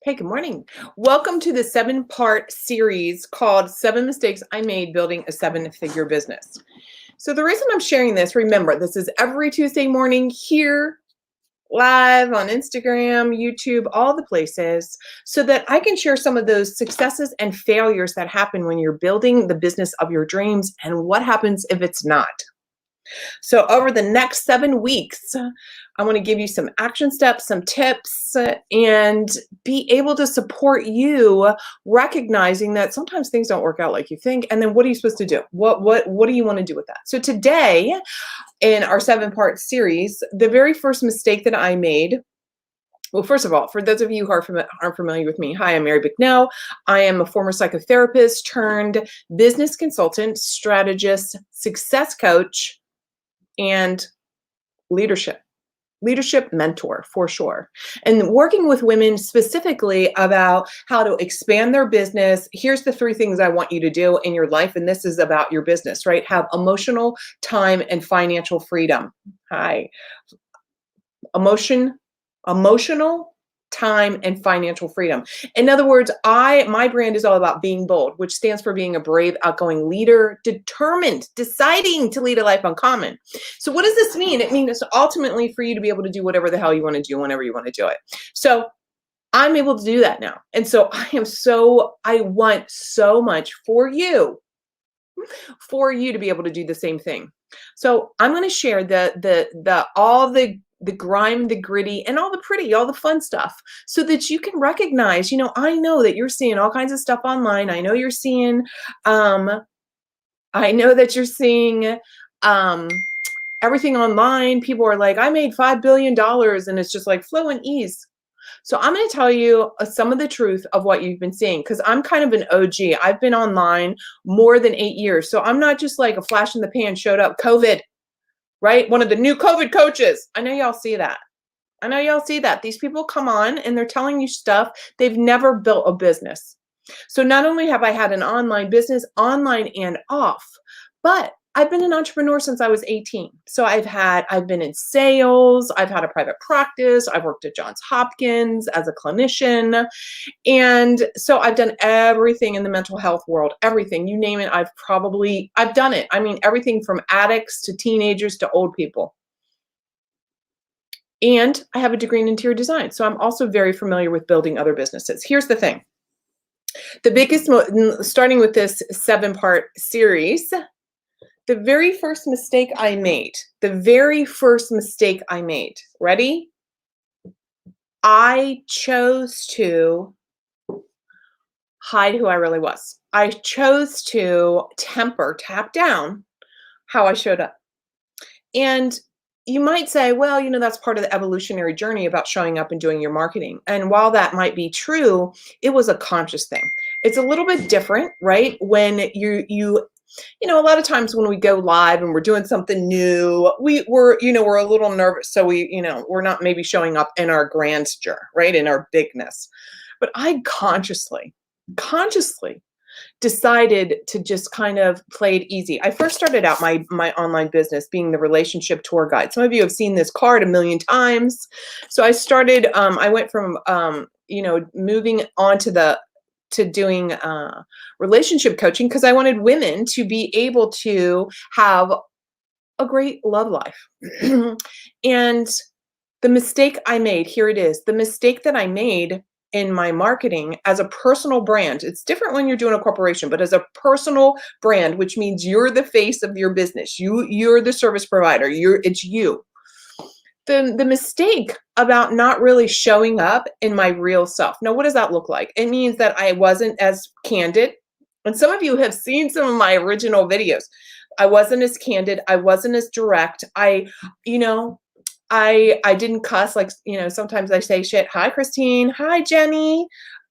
Hey, good morning. Welcome to the 7-part series called 7 Mistakes I Made Building a 7-Figure Business. So the reason I'm sharing this, remember, this is every Tuesday morning here, live on Instagram, YouTube, all the places, so that I can share some of those successes and failures that happen when you're building the business of your dreams and what happens if it's not. So over the next 7 weeks, I want to give you some action steps, some tips, and be able to support you recognizing that sometimes things don't work out like you think. And then what are you supposed to do? What do you want to do with that? So today in our 7-part series, the very first mistake that I made. Well, first of all, for those of you who aren't familiar with me, hi, I'm Mary Bicknell. I am a former psychotherapist turned business consultant, strategist, success coach, and leadership mentor for sure. And working with women specifically about how to expand their business. Here's the 3 things I want you to do in your life. And this is about your business, right? Have emotional, time, and financial freedom. Hi. Emotional, time, and financial freedom. In other words, my brand is all about being bold, which stands for being a brave, outgoing leader, determined, deciding to lead a life uncommon. So what does this mean? It means ultimately for you to be able to do whatever the hell you want to do whenever you want to do it. So I'm able to do that now. And so I want so much for you to be able to do the same thing. So I'm going to share all the grime, the gritty, and all the pretty, all the fun stuff, so that you can recognize, I know that you're seeing all kinds of stuff online. I know you're seeing, everything online. People are like, I made $5 billion, and it's just like flow and ease. So I'm going to tell you some of the truth of what you've been seeing, because I'm kind of an OG. I've been online more than 8 years. So I'm not just like a flash in the pan, showed up COVID, right? One of the new COVID coaches. I know y'all see that. These people come on and they're telling you stuff. They've never built a business. So not only have I had an online business, online and off, but I've been an entrepreneur since I was 18. So I've been in sales. I've had a private practice. I've worked at Johns Hopkins as a clinician. And so I've done everything in the mental health world, everything, you name it. I've done it. I mean, everything from addicts to teenagers to old people. And I have a degree in interior design. So I'm also very familiar with building other businesses. Here's the thing. Starting with this 7-part series, the very first mistake I made, ready? I chose to hide who I really was. I chose to tap down how I showed up. And you might say, well, that's part of the evolutionary journey about showing up and doing your marketing. And while that might be true, it was a conscious thing. It's a little bit different, right? When a lot of times when we go live and we're doing something new, we're a little nervous. So we're not maybe showing up in our grandeur, right? In our bigness. But I consciously decided to just kind of play it easy. I first started out my online business being the relationship tour guide. Some of you have seen this card a million times. So I started, I went from, moving on to doing relationship coaching, because I wanted women to be able to have a great love life. And the mistake I made, here it is, the mistake that I made in my marketing as a personal brand. It's different when you're doing a corporation, but as a personal brand, which means you're the face of your business. You're the service provider. It's you. The mistake about not really showing up in my real self. Now, what does that look like? It means that I wasn't as candid. And some of you have seen some of my original videos. I wasn't as candid. I wasn't as direct. I didn't cuss, like, sometimes I say shit. Hi, Christine. Hi, Jenny.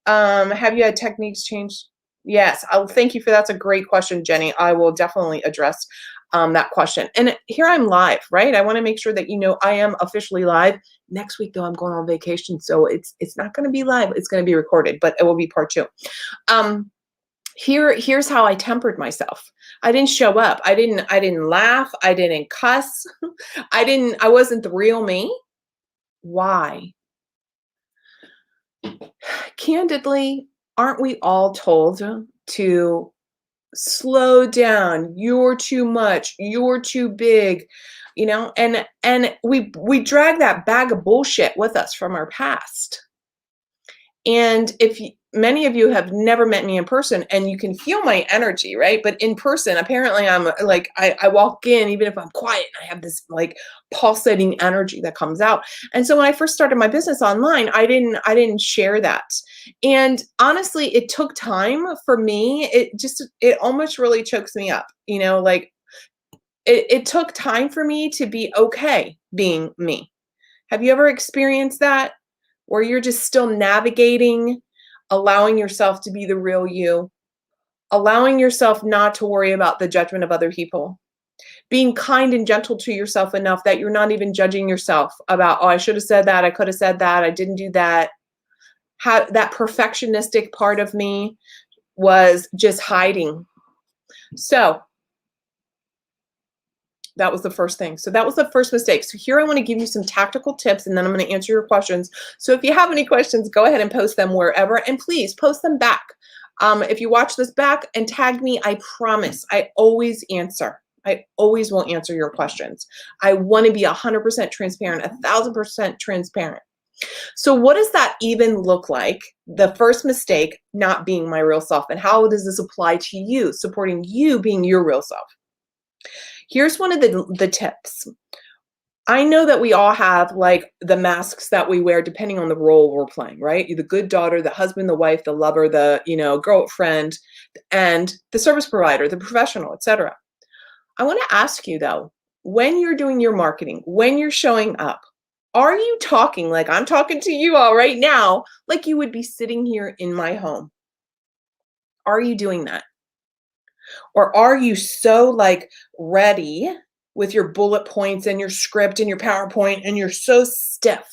Have you had techniques changed? Yes. Thank you for that's a great question, Jenny. I will definitely address that question. And here I'm live, right? I want to make sure that I am officially live. Next week, though, I'm going on vacation, so it's not going to be live. It's going to be recorded, but it will be part 2. Here's how I tempered myself. I didn't show up. I didn't laugh. I didn't cuss. I wasn't the real me. Why? Candidly, aren't we all told to slow down? You're too much. You're too big. And we drag that bag of bullshit with us from our past. And many of you have never met me in person, and you can feel my energy, right? But in person, apparently I'm like, I walk in, even if I'm quiet, and I have this like pulsating energy that comes out. And so when I first started my business online, I didn't share that. And honestly, it took time for me. It almost really chokes me up, like it took time for me to be okay being me. Have you ever experienced that? Where you're just still navigating, allowing yourself to be the real you, allowing yourself not to worry about the judgment of other people, being kind and gentle to yourself enough that you're not even judging yourself about, oh, I should have said that, I could have said that, I didn't do that. How that perfectionistic part of me was just hiding. So that was the first thing. So that was the first mistake. So here I want to give you some tactical tips, and then I'm going to answer your questions. So if you have any questions, go ahead and post them wherever, and please post them back. If you watch this back and tag me, I promise I always answer. I always will answer your questions. I want to be 100% transparent, 1,000% transparent. So what does that even look like? The first mistake, not being my real self, and how does this apply to you, supporting you being your real self? Here's one of the tips. I know that we all have like the masks that we wear depending on the role we're playing, right? You're the good daughter, the husband, the wife, the lover, the, girlfriend, and the service provider, the professional, etc. I want to ask you though, when you're doing your marketing, when you're showing up, are you talking like I'm talking to you all right now, like you would be sitting here in my home? Are you doing that? Or are you so like ready with your bullet points and your script and your PowerPoint, and you're so stiff?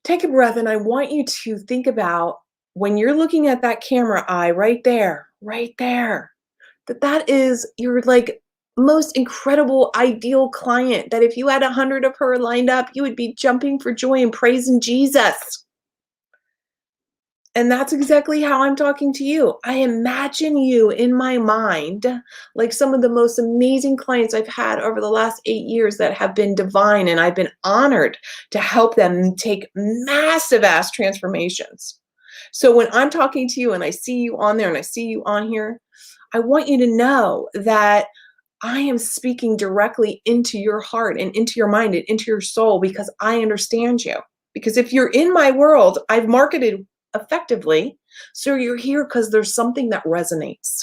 Take a breath, and I want you to think about when you're looking at that camera eye right there, that is your like most incredible ideal client, that if you had 100 of her lined up, you would be jumping for joy and praising Jesus. And that's exactly how I'm talking to you. I imagine you in my mind like some of the most amazing clients I've had over the last 8 years that have been divine, and I've been honored to help them take massive ass transformations. So when I'm talking to you and I see you on there and I see you on here, I want you to know that I am speaking directly into your heart and into your mind and into your soul, because I understand you. Because if you're in my world, I've marketed effectively. So you're here because there's something that resonates.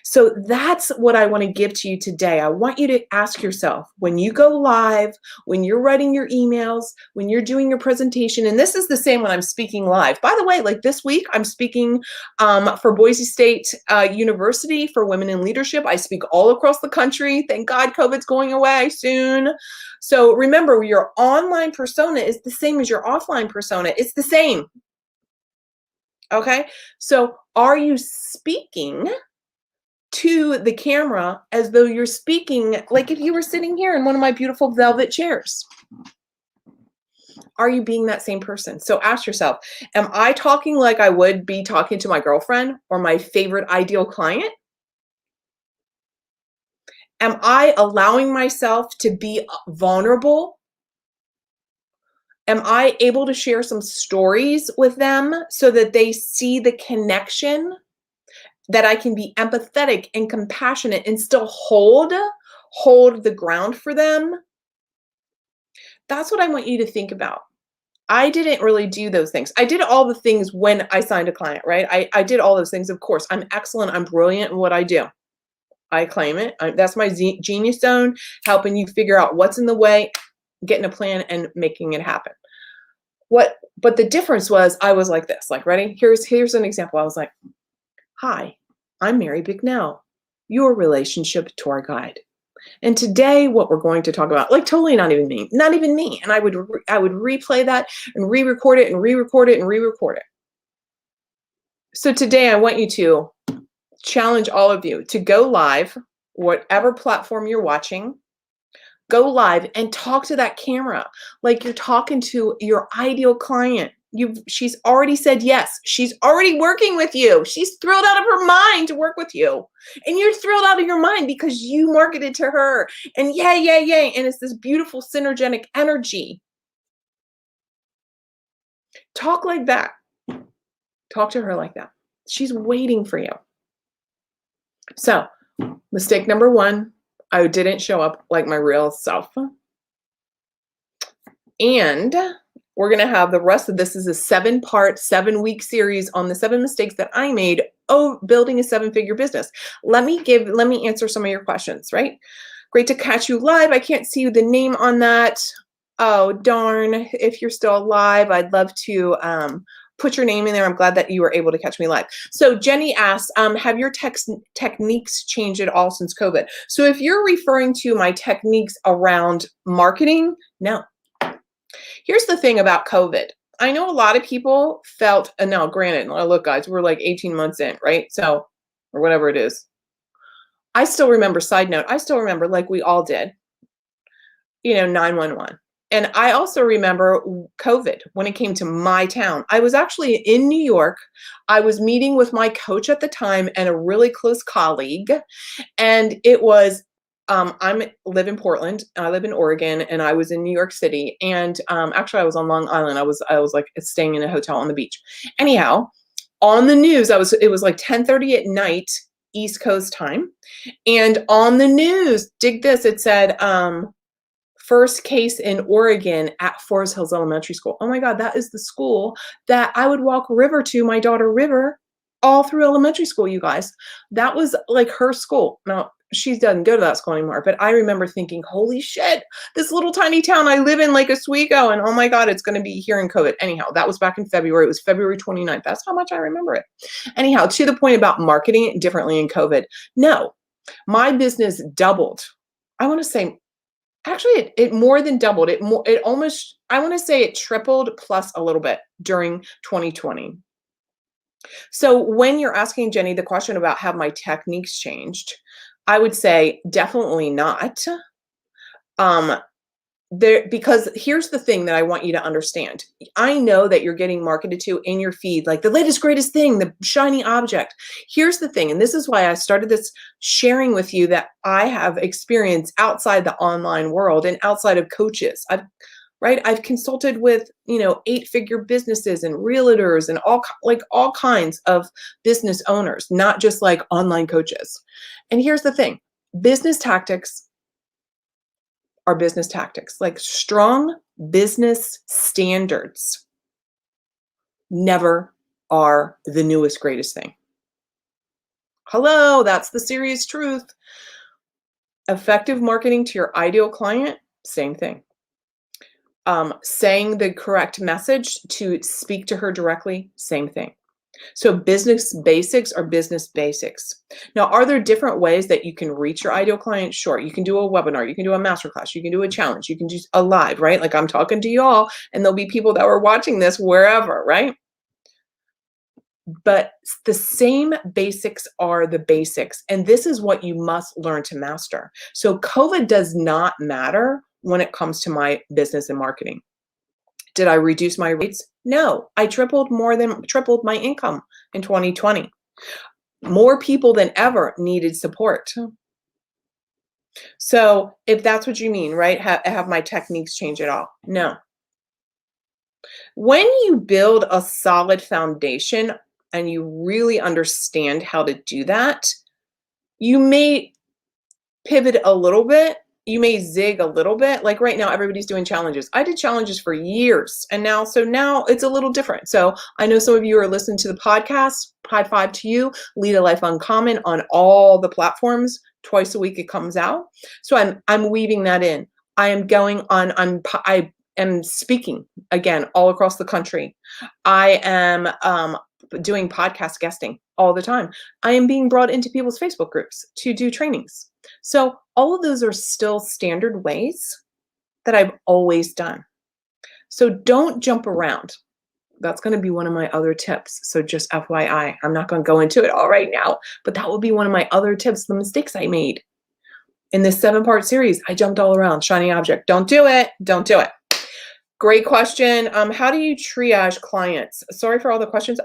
So that's what I want to give to you today. I want you to ask yourself, when you go live, when you're writing your emails, when you're doing your presentation, and this is the same when I'm speaking live. By the way, like this week, I'm speaking for Boise State University for Women in Leadership. I speak all across the country. Thank God COVID's going away soon. So remember, your online persona is the same as your offline persona. It's the same. Okay, so are you speaking to the camera as though you're speaking like if you were sitting here in one of my beautiful velvet chairs? Are you being that same person? So ask yourself, am I talking like I would be talking to my girlfriend or my favorite ideal client? Am I allowing myself to be vulnerable? Am I able to share some stories with them so that they see the connection, that I can be empathetic and compassionate and still hold the ground for them? That's what I want you to think about. I didn't really do those things. I did all the things when I signed a client, right? I did all those things. Of course, I'm excellent. I'm brilliant in what I do. I claim it. That's my genius zone, helping you figure out what's in the way, getting a plan and making it happen. But the difference was I was like this, like, ready? Here's an example. I was like, hi, I'm Mary Bicknell, your relationship tour guide. And today what we're going to talk about, like totally not even me. And I would replay that and re-record it and re-record it and re-record it. So today I want you to challenge all of you to go live, whatever platform you're watching, go live and talk to that camera like you're talking to your ideal client. She's already said yes. She's already working with you. She's thrilled out of her mind to work with you. And you're thrilled out of your mind because you marketed to her. And yay, yay, yay. And it's this beautiful synergetic energy. Talk like that. Talk to her like that. She's waiting for you. So, mistake number 1, I didn't show up like my real self. And we're going to have the rest of this is a 7-part, 7-week series on the 7 mistakes that I made building a 7-figure business. Let me answer some of your questions, right? Great to catch you live. I can't see the name on that. Oh, darn. If you're still alive, I'd love to put your name in there. I'm glad that you were able to catch me live. So Jenny asks, have your techniques changed at all since COVID? So if you're referring to my techniques around marketing, no. Here's the thing about COVID. I know a lot of people felt, and now granted, look guys, we're like 18 months in, right? So, or whatever it is. I still remember, side note, I still remember like we all did, 911. And I also remember COVID when it came to my town. I was actually in New York. I was meeting with my coach at the time and a really close colleague. And it was, I live in Portland, I live in Oregon, and I was in New York City. And actually I was on Long Island. I was like staying in a hotel on the beach. Anyhow, on the news, it was like 10:30 at night, East Coast time. And on the news, dig this, it said, first case in Oregon at Forest Hills Elementary School. Oh my God, that is the school that I would walk River to, my daughter River, all through elementary school, you guys. That was like her school. Now, she doesn't go to that school anymore, but I remember thinking, holy shit, this little tiny town I live in, Lake Oswego, and oh my God, it's going to be here in COVID. Anyhow, that was back in February. It was February 29th. That's how much I remember it. Anyhow, to the point about marketing it differently in COVID. No, my business doubled. I want to say, actually, it more than doubled. It almost, I want to say it tripled plus a little bit during 2020. So when you're asking Jenny the question about have my techniques changed, I would say definitely not. Because here's the thing that I want you to understand. I know that you're getting marketed to in your feed, like the latest, greatest thing, the shiny object. Here's the thing, and this is why I started this sharing with you that I have experience outside the online world and outside of coaches. I've consulted with, 8-figure businesses and realtors and all kinds of business owners, not just like online coaches. And here's the thing, business tactics are business tactics. Like strong business standards never are the newest, greatest thing. Hello, that's the serious truth. Effective marketing to your ideal client, same thing. Saying the correct message to speak to her directly, same thing. So business basics are business basics. Now, are there different ways that you can reach your ideal client? Sure. You can do a webinar. You can do a masterclass. You can do a challenge. You can do a live, right? Like I'm talking to you all, and there'll be people that were watching this wherever, right? But the same basics are the basics. And this is what you must learn to master. So COVID does not matter when it comes to my business and marketing. Did I reduce my rates? No, I more than tripled my income in 2020. More people than ever needed support. So if that's what you mean, right? Have my techniques changed at all? No. When you build a solid foundation and you really understand how to do that, you may pivot a little bit. You may zig a little bit. Like right now, everybody's doing challenges. I did challenges for years. And now it's a little different. So I know some of you are listening to the podcast. High five to you. Lead a Life Uncommon on all the platforms. Twice a week it comes out. So I'm weaving that in. I am speaking again all across the country. I am doing podcast guesting all the time. I am being brought into people's Facebook groups to do trainings. So all of those are still standard ways that I've always done. So don't jump around. That's going to be one of my other tips. So just FYI, I'm not going to go into it all right now, but that will be one of my other tips, the mistakes I made. In this 7-part series, I jumped all around, shiny object. Don't do it. Don't do it. Great question. How do you triage clients? Sorry for all the questions.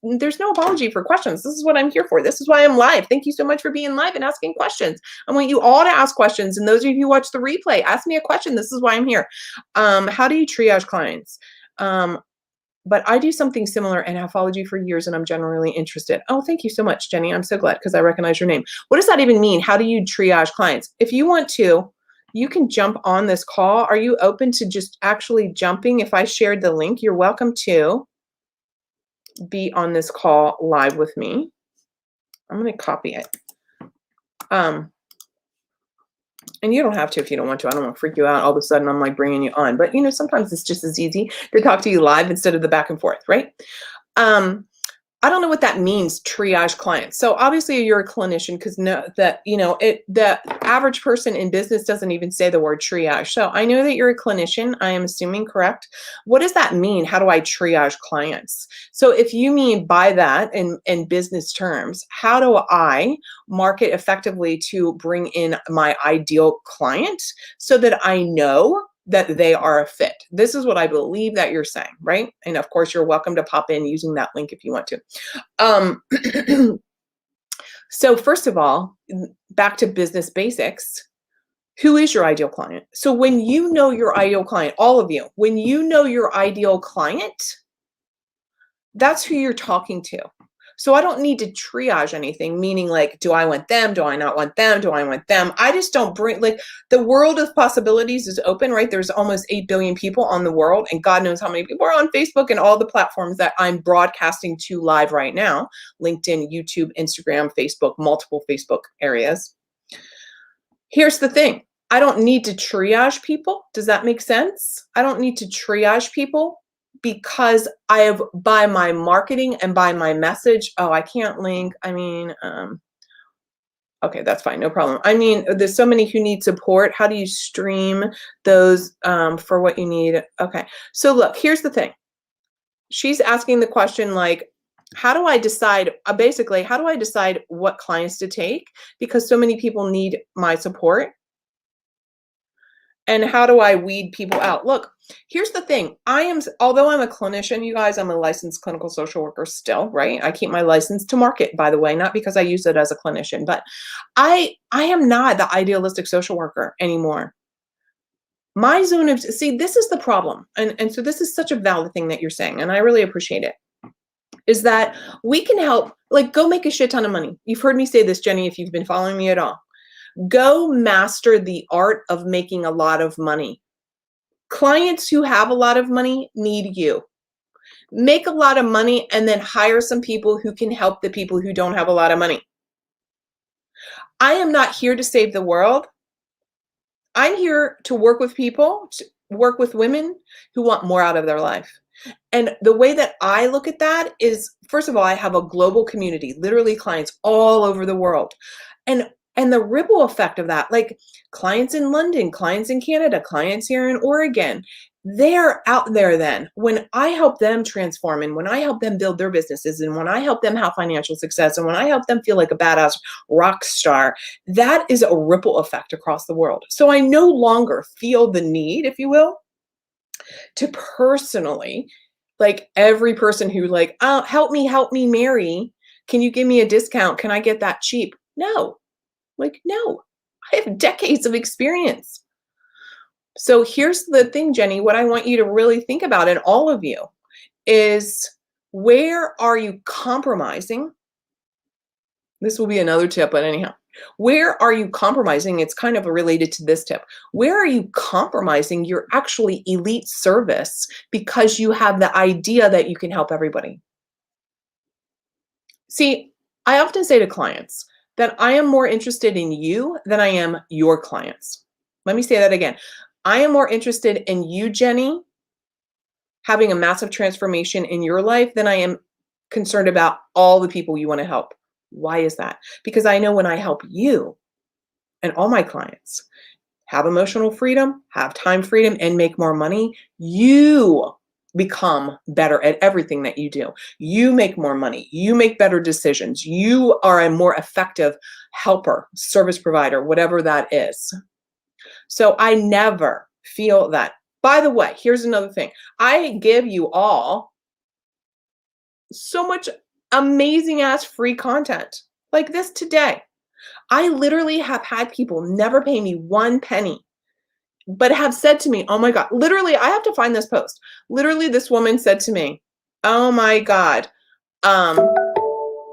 There's no apology for questions. This is what I'm here for. This is why I'm live. Thank you so much for being live and asking questions. I want you all to ask questions. And those of you who watch the replay, ask me a question. This is why I'm here. How do you triage clients? But I do something similar and have followed you for years and I'm generally interested. Oh, thank you so much, Jenny. I'm so glad because I recognize your name. What does that even mean? How do you triage clients? If you want to, you can jump on this call. Are you open to just actually jumping? If I shared the link, you're welcome to be on this call live with me. I'm going to copy it. And you don't have to if you don't want to. I don't want to freak you out. All of a sudden, I'm like bringing you on. But, sometimes it's just as easy to talk to you live instead of the back and forth, right? I don't know what that means, triage clients. So obviously you're a clinician because the average person in business doesn't even say the word triage. So I know that you're a clinician. I am assuming, correct? What does that mean? How do I triage clients? So if you mean by that in business terms, how do I market effectively to bring in my ideal client so that I know that they are a fit? This is what I believe that you're saying, right? And of course, you're welcome to pop in using that link if you want to. So first of all, back to business basics. Who is your ideal client? So when you know your ideal client, all of you, when you know your ideal client, that's who you're talking to. So I don't need to triage anything, meaning like, do I want them? Do I not want them? Do I want them? I just don't bring, like, the world of possibilities is open, right? There's almost 8 billion people on the world, and God knows how many people are on Facebook and all the platforms that I'm broadcasting to live right now: LinkedIn, YouTube, Instagram, Facebook, multiple Facebook areas. Here's the thing. I don't need to triage people. Does that make sense? I don't need to triage people because I have, by my marketing and by my message, I can't link. Okay, that's fine. No problem. There's so many who need support. How do you stream those for what you need? Okay. So look, here's the thing. She's asking the question like, how do I decide, basically, how do I decide what clients to take? Because so many people need my support. And how do I weed people out? Look, here's the thing. Although I'm a clinician, you guys, I'm a licensed clinical social worker still, right? I keep my license to market, by the way, not because I use it as a clinician, but I am not the idealistic social worker anymore. My zone of, see, this is the problem. And so this is such a valid thing that you're saying, and I really appreciate it, is that we can help, like, go make a shit ton of money. You've heard me say this, Jenny, if you've been following me at all. Go master the art of making a lot of money. Clients who have a lot of money need you. Make a lot of money and then hire some people who can help the people who don't have a lot of money. I am not here to save the world. I'm here to work with people, to work with women who want more out of their life. And the way that I look at that is, first of all, I have a global community, literally clients all over the world. And the ripple effect of that, like clients in London, clients in Canada, clients here in Oregon, they're out there then. When I help them transform and when I help them build their businesses and when I help them have financial success and when I help them feel like a badass rock star, that is a ripple effect across the world. So I no longer feel the need, if you will, to personally, like every person who like, oh, help me, Mary. Can you give me a discount? Can I get that cheap? No. Like, no, I have decades of experience. So here's the thing, Jenny, what I want you to really think about, and all of you, is where are you compromising? This will be another tip, but anyhow, where are you compromising? It's kind of related to this tip. Where are you compromising your actually elite service because you have the idea that you can help everybody? See, I often say to clients, that I am more interested in you than I am your clients. Let me say that again. I am more interested in you, Jenny, having a massive transformation in your life than I am concerned about all the people you want to help. Why is that? Because I know when I help you and all my clients have emotional freedom, have time freedom, and make more money, you become better at everything that you do. You make more money. You make better decisions. You are a more effective helper, service provider, whatever that is. So I never feel that By the way, here's another thing. I give you all so much amazing ass free content like this today. I literally have had people never pay me 1 penny, but have said to me, oh my God, literally, I have to find this post. Literally, this woman said to me, oh my God, um,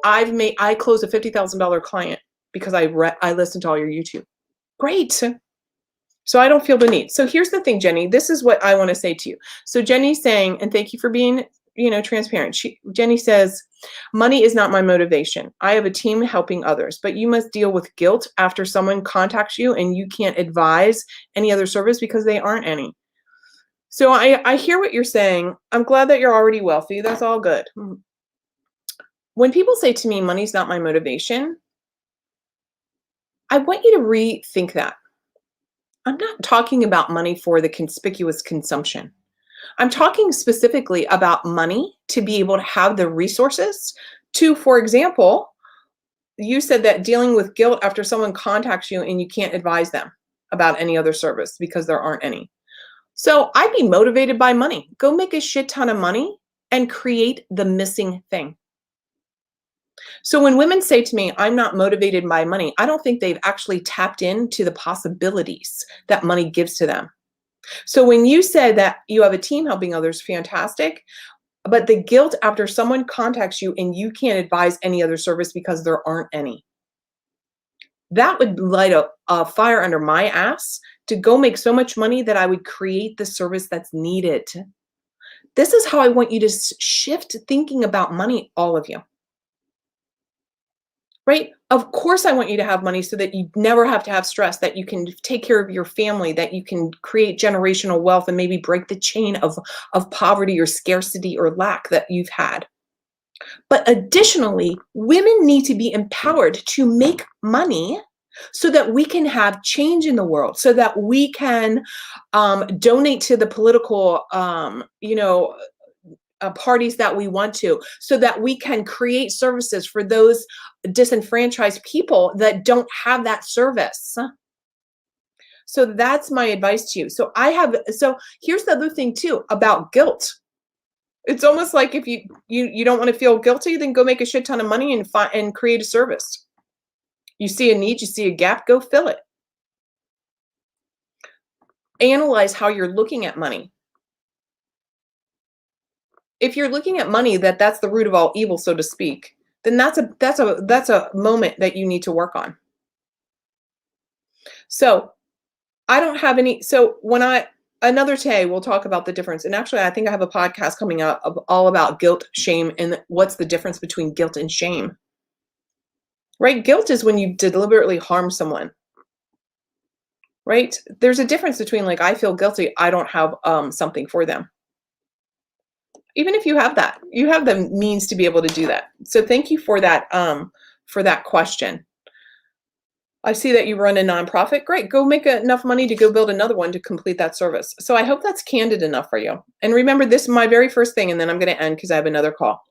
I closed a $50,000 client because I listened to all your YouTube. Great. So I don't feel the need. So here's the thing, Jenny, this is what I want to say to you. So Jenny's saying, and thank you for being, transparent. Jenny says, money is not my motivation. I have a team helping others, but you must deal with guilt after someone contacts you and you can't advise any other service because they aren't any. So I hear what you're saying. I'm glad that you're already wealthy. That's all good. When people say to me, money's not my motivation, I want you to rethink that. I'm not talking about money for the conspicuous consumption. I'm talking specifically about money to be able to have the resources to, for example, you said that dealing with guilt after someone contacts you and you can't advise them about any other service because there aren't any. So I'd be motivated by money. Go make a shit ton of money and create the missing thing. So when women say to me, I'm not motivated by money, I don't think they've actually tapped into the possibilities that money gives to them. So when you said that you have a team helping others, fantastic. But the guilt after someone contacts you and you can't advise any other service because there aren't any. That would light a fire under my ass to go make so much money that I would create the service that's needed. This is how I want you to shift thinking about money, all of you. Right? Of course, I want you to have money so that you never have to have stress, that you can take care of your family, that you can create generational wealth and maybe break the chain of poverty or scarcity or lack that you've had. But additionally, women need to be empowered to make money so that we can have change in the world, so that we can donate to the political, parties that we want to, so that we can create services for those disenfranchised people that don't have that service. So that's my advice to you. So here's the other thing too about guilt. It's almost like if you don't want to feel guilty, then go make a shit ton of money and create a service. You see a need, you see a gap, go fill it. Analyze how you're looking at money. If you're looking at money that's the root of all evil, so to speak, then that's a moment that you need to work on. So I don't have any. So another day we'll talk about the difference. And actually, I think I have a podcast coming out all about guilt, shame, and what's the difference between guilt and shame. Right? Guilt is when you deliberately harm someone. Right? There's a difference between I feel guilty, I don't have something for them. Even if you have that, you have the means to be able to do that. So thank you for that question. I see that you run a nonprofit. Great, go make enough money to go build another one to complete that service. So I hope that's candid enough for you. And remember, this is my very first thing, and then I'm going to end because I have another call.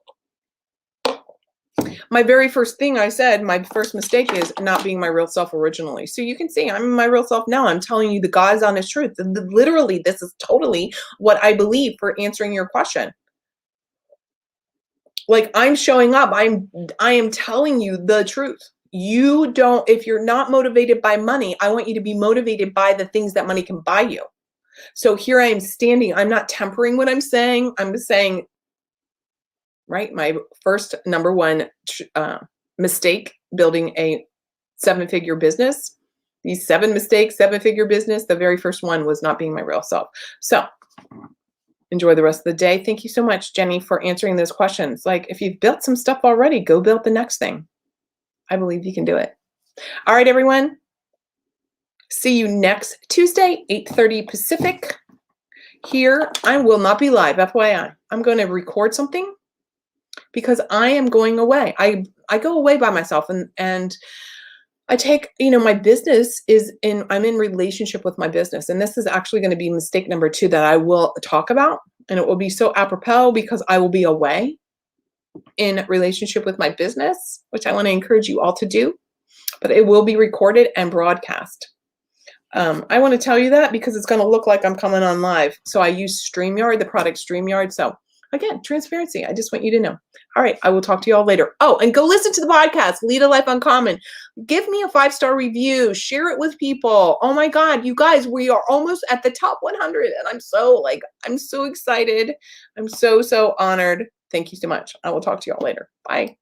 My very first thing I said, my first mistake is not being my real self originally. So you can see I'm my real self now. I'm telling you the God's honest truth. Literally, this is totally what I believe for answering your question. I'm showing up. I am telling you the truth. If you're not motivated by money, I want you to be motivated by the things that money can buy you. So here I am standing. I'm not tempering what I'm saying. I'm saying, right, my first number one mistake building a 7-figure business. These 7 mistakes, 7-figure business, the very first one was not being my real self. So enjoy the rest of the day. Thank you so much, Jenny, for answering those questions. If you've built some stuff already, go build the next thing. I believe you can do it. All right, everyone. See you next Tuesday, 8:30 Pacific. Here, I will not be live, FYI. I'm going to record something because I am going away. I go away by myself and I take, my business I'm in relationship with my business. And this is actually going to be mistake number 2 that I will talk about. And it will be so apropos because I will be away in relationship with my business, which I want to encourage you all to do. But it will be recorded and broadcast. I want to tell you that because it's going to look like I'm coming on live. So I use StreamYard, the product StreamYard. So again, transparency. I just want you to know. All right, I will talk to you all later. Oh, and go listen to the podcast, Lead a Life Uncommon. Give me a 5-star review. Share it with people. Oh my God, you guys, we are almost at the top 100. And I'm so excited. I'm so honored. Thank you so much. I will talk to you all later. Bye.